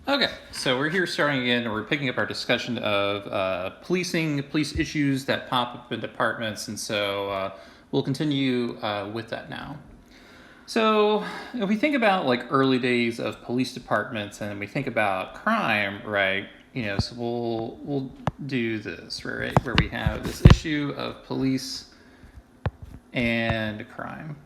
Okay, so we're here starting again, and we're picking up our discussion of policing, police issues that pop up in departments, and so we'll continue with that now. So if we think about like early days of police departments, and we think about crime, right? So we'll do this, right? Where we have this issue of police and crime.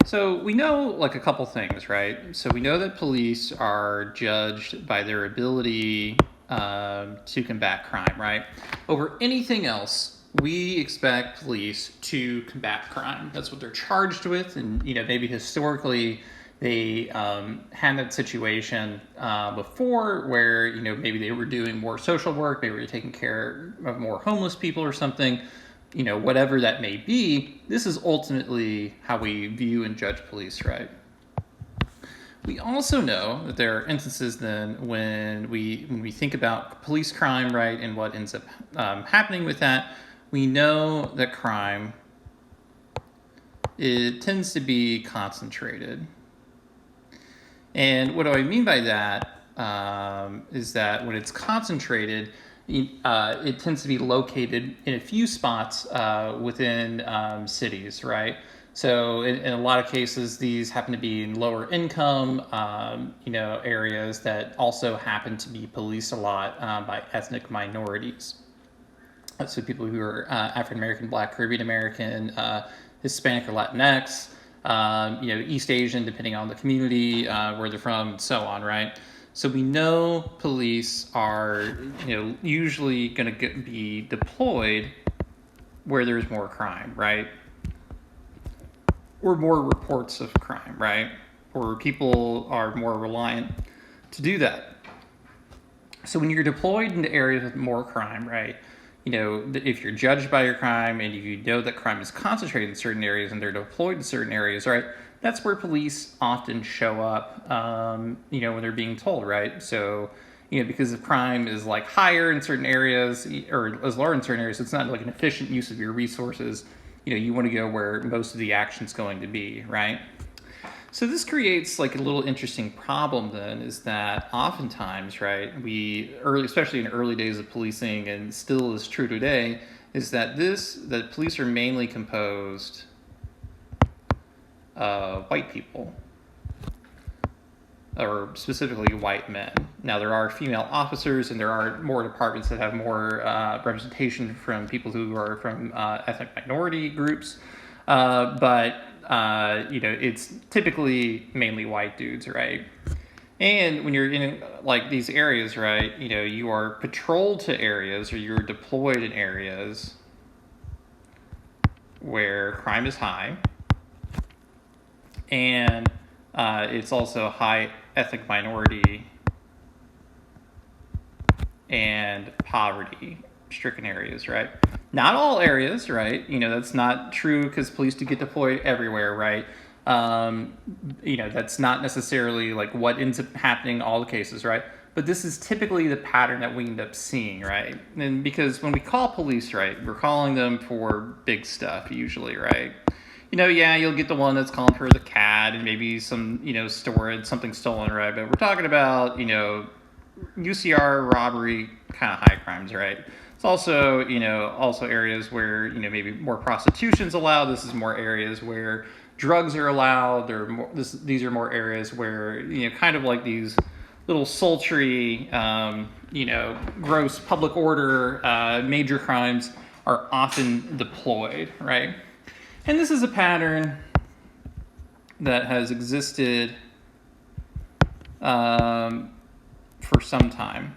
So we know like a couple things, right? So we know that police are judged by their ability to combat crime, right? Over anything else, we expect police to combat crime. That's what they're charged with, and maybe historically they had that situation before where maybe they were doing more social work, maybe they were taking care of more homeless people or something. Whatever that may be, this is ultimately how we view and judge police, right? We also know that there are instances then when we think about police crime, right, and what ends up happening with that, we know that crime, it tends to be concentrated. And what do I mean by that is that when it's concentrated, it tends to be located in a few spots within cities, right? So in a lot of cases, these happen to be in lower income, areas that also happen to be policed a lot by ethnic minorities. So people who are African American, Black, Caribbean American, Hispanic or Latinx, East Asian, depending on the community where they're from, and so on, right? So we know police are, usually going to be deployed where there's more crime, right? Or more reports of crime, right? Or people are more reliant to do that. So when you're deployed into areas with more crime, right? If you're judged by your crime and you know that crime is concentrated in certain areas and they're deployed to certain areas, right? That's where police often show up, when they're being told, right? So, because the crime is like higher in certain areas or is lower in certain areas, it's not like an efficient use of your resources. You want to go where most of the action's going to be, right? So this creates like a little interesting problem then, is that oftentimes, right, especially in early days of policing, and still is true today, is that the police are mainly composed white people, or specifically white men. Now there are female officers, and there are more departments that have more representation from people who are from ethnic minority groups, but it's typically mainly white dudes, right? And when you're in like these areas, right, you are patrolled to areas, or you're deployed in areas where crime is high, and it's also high ethnic minority and poverty stricken areas, right? Not all areas, right? That's not true, because police do get deployed everywhere, right? That's not necessarily like what ends up happening in all the cases, right? But this is typically the pattern that we end up seeing, right? And because when we call police, right, we're calling them for big stuff usually, right? You'll get the one that's calling for the cat and maybe some, something stolen, right? But we're talking about, UCR, robbery, kind of high crimes, right? It's also, also areas where, maybe more prostitution's allowed. This is more areas where drugs are allowed. These are more areas where, kind of like these little sultry, gross public order, major crimes are often deployed, right? And this is a pattern that has existed for some time.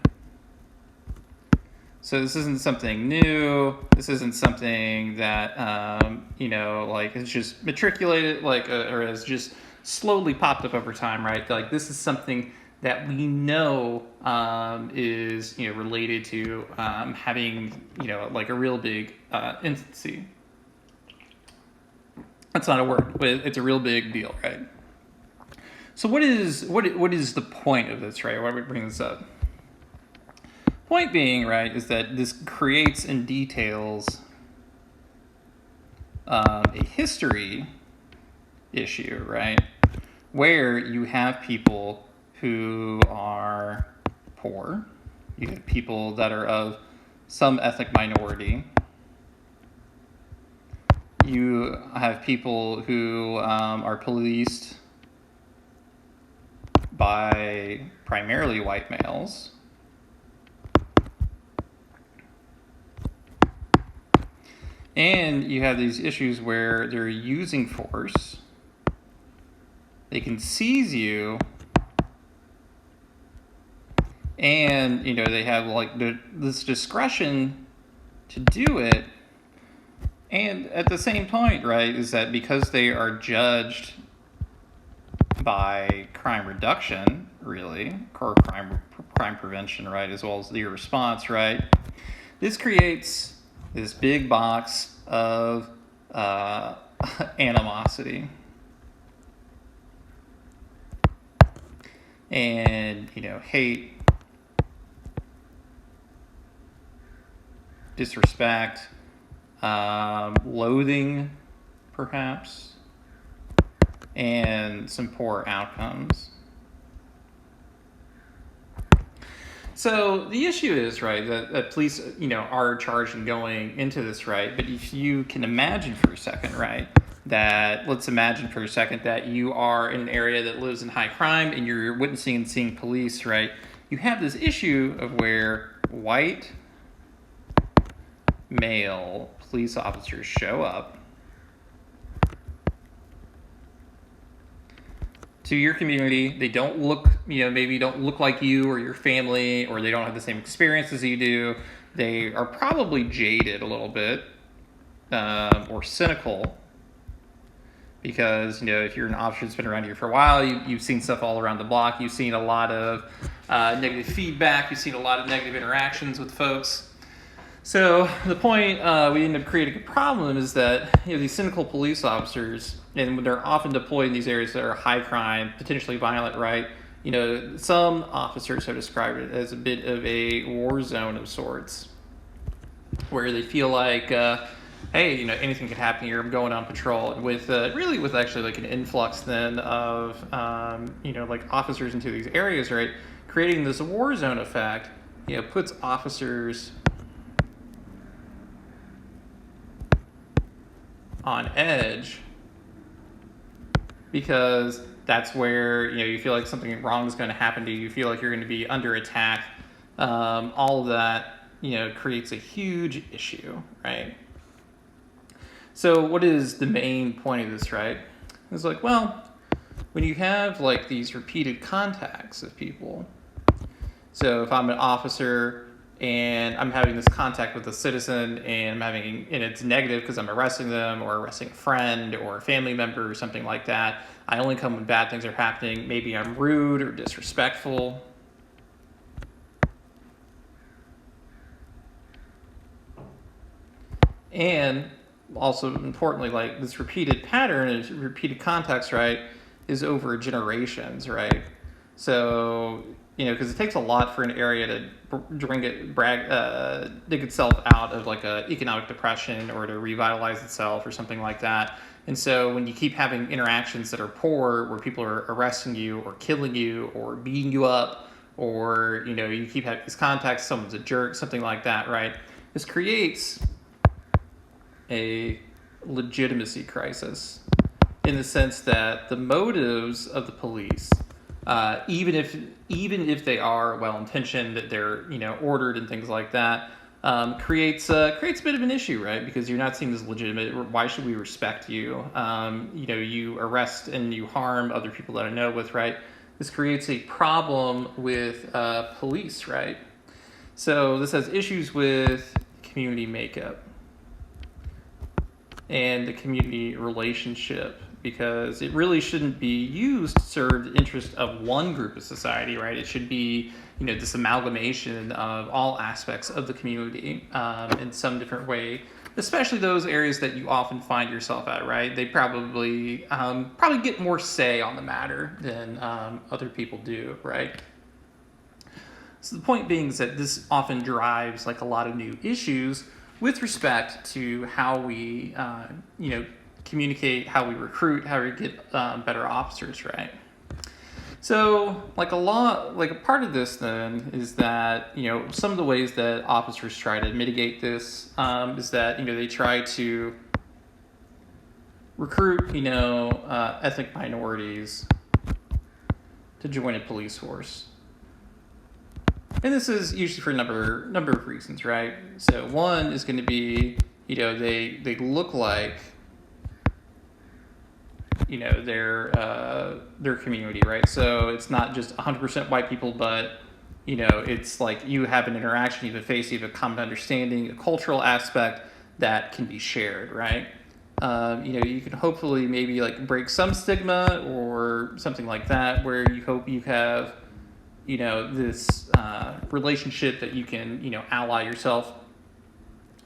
So this isn't something new. This isn't something that, like it's just matriculated, or has just slowly popped up over time, right? Like this is something that we know is, related to having, like a real big instancy. That's not a word, but it's a real big deal, right? So what is the point of this, right? Why do we bring this up? Point being, right, is that this creates and details a history issue, right, where you have people who are poor. You have people that are of some ethnic minority. You have people who are policed by primarily white males. And you have these issues where they're using force. They can seize you. And, they have like this discretion to do it. And at the same point, right, is that because they are judged by crime reduction, really, or crime prevention, right, as well as your response, right, this creates this big box of animosity. And, hate, disrespect, loathing, perhaps, and some poor outcomes. So the issue is, right, that police, are charged in going into this, right? But if you can imagine for a second, right, let's imagine for a second that you are in an area that lives in high crime and you're witnessing and seeing police, right? You have this issue of where white male police officers show up to your community. They don't look, maybe don't look like you or your family, or they don't have the same experience as you do. They are probably jaded a little bit, or cynical, because, if you're an officer that's been around here for a while, you've seen stuff all around the block. You've seen a lot of negative feedback. You've seen a lot of negative interactions with folks. So the point we end up creating a problem is that these cynical police officers, and when they're often deployed in these areas that are high crime, potentially violent, right? Some officers have described it as a bit of a war zone of sorts, where they feel like, hey, anything could happen here. I'm going on patrol, and with actually like an influx then of like officers into these areas, right? Creating this war zone effect, puts officers on edge, because that's where you feel like something wrong is going to happen to you. You feel like you're going to be under attack. All of that creates a huge issue, right? So what is the main point of this, right? It's like, well, when you have like these repeated contacts of people, so if I'm an officer and I'm having this contact with a citizen and it's negative because I'm arresting them or arresting a friend or a family member or something like that. I only come when bad things are happening. Maybe I'm rude or disrespectful. And also importantly, like this repeated pattern and repeated context, right, is over generations, right? So, because it takes a lot for an area to dig itself out of like a economic depression or to revitalize itself or something like that. And so when you keep having interactions that are poor, where people are arresting you or killing you or beating you up, or, you keep having these contacts, someone's a jerk, something like that, right? This creates a legitimacy crisis in the sense that the motives of the police, even if they are well-intentioned, that they're ordered and things like that, creates a bit of an issue, right? Because you're not seen as legitimate. Why should we respect you? You arrest and you harm other people that I know with, right? This creates a problem with police, right? So this has issues with community makeup and the community relationship, because it really shouldn't be used to serve the interest of one group of society, right? It should be, this amalgamation of all aspects of the community in some different way, especially those areas that you often find yourself at, right? They probably get more say on the matter than other people do, right? So the point being is that this often drives like a lot of new issues with respect to how we, communicate, how we recruit, how we get better officers, right? So, like a part of this then is that, some of the ways that officers try to mitigate this is that, they try to recruit, ethnic minorities to join a police force. And this is usually for a number of reasons, right? So one is going to be, they look like, their community, right? So it's not just 100% white people, but it's like you have an interaction, you have a face, you have a common understanding, a cultural aspect that can be shared, right? You can hopefully maybe like break some stigma or something like that, where you hope you have, this relationship that you can, ally yourself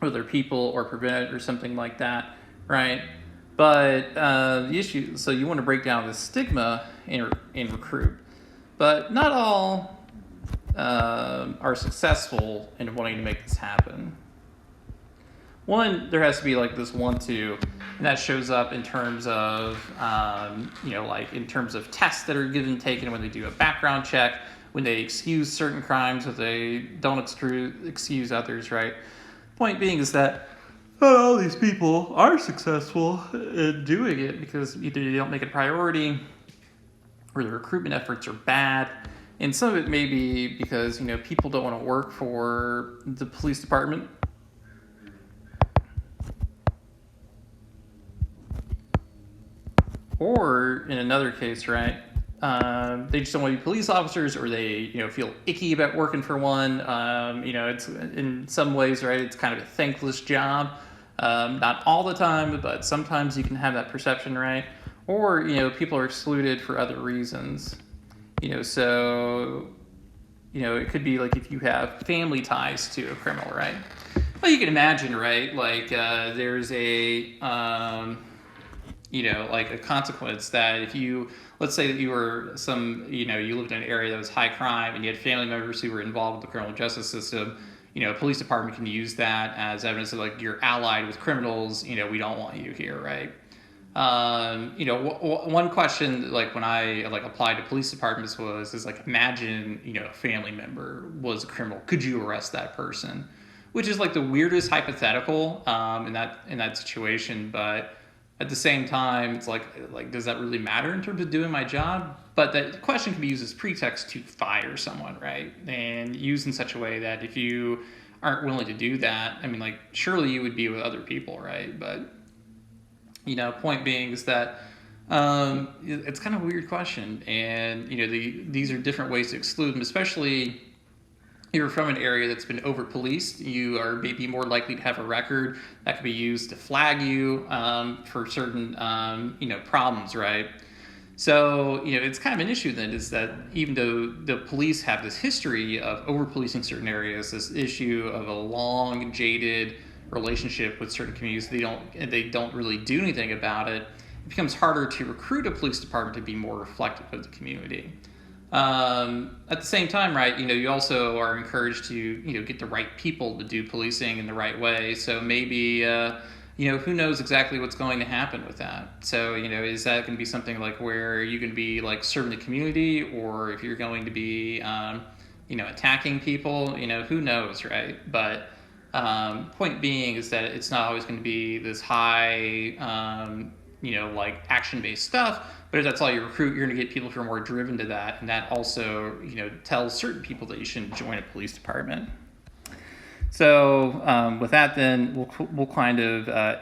with other people or prevent it or something like that, right? But the issue, so you want to break down the stigma in recruit, but not all are successful in wanting to make this happen. One, there has to be like this 1-2, and that shows up in terms of, like in terms of tests that are taken when they do a background check, when they excuse certain crimes, or they don't excuse others, right? Point being is that not all these people are successful in doing it because either they don't make it a priority or the recruitment efforts are bad. And some of it may be because, people don't want to work for the police department. Or in another case, right, they just don't want to be police officers, or they, feel icky about working for one. It's in some ways, right, it's kind of a thankless job. Not all the time, but sometimes you can have that perception, right? Or, people are excluded for other reasons. So, it could be like if you have family ties to a criminal, right? Well, you can imagine, right? Like there's a, like a consequence that if you, let's say that you were you lived in an area that was high crime and you had family members who were involved with the criminal justice system, police department can use that as evidence of like you're allied with criminals, we don't want you here, right? One question, like when I like applied to police departments is like, imagine, a family member was a criminal. Could you arrest that person? Which is like the weirdest hypothetical in that situation, but at the same time, it's like, does that really matter in terms of doing my job? But that question can be used as pretext to fire someone, right? And used in such a way that if you aren't willing to do that, I mean, like, surely you would be with other people, right? But, point being is that it's kind of a weird question. And, these are different ways to exclude them, especially you're from an area that's been over-policed, you are maybe more likely to have a record that could be used to flag you for certain, problems, right? So, it's kind of an issue then, is that even though the police have this history of over-policing certain areas, this issue of a long, jaded relationship with certain communities, they don't really do anything about it, it becomes harder to recruit a police department to be more reflective of the community. At the same time, right, you also are encouraged to, get the right people to do policing in the right way. So maybe, who knows exactly what's going to happen with that. So, is that going to be something like where you can be like serving the community, or if you're going to be, attacking people, who knows, right? But point being is that it's not always going to be this high, like action-based stuff. But if that's all you recruit, you're going to get people who are more driven to that. And that also, tells certain people that you shouldn't join a police department. So with that, then we'll kind of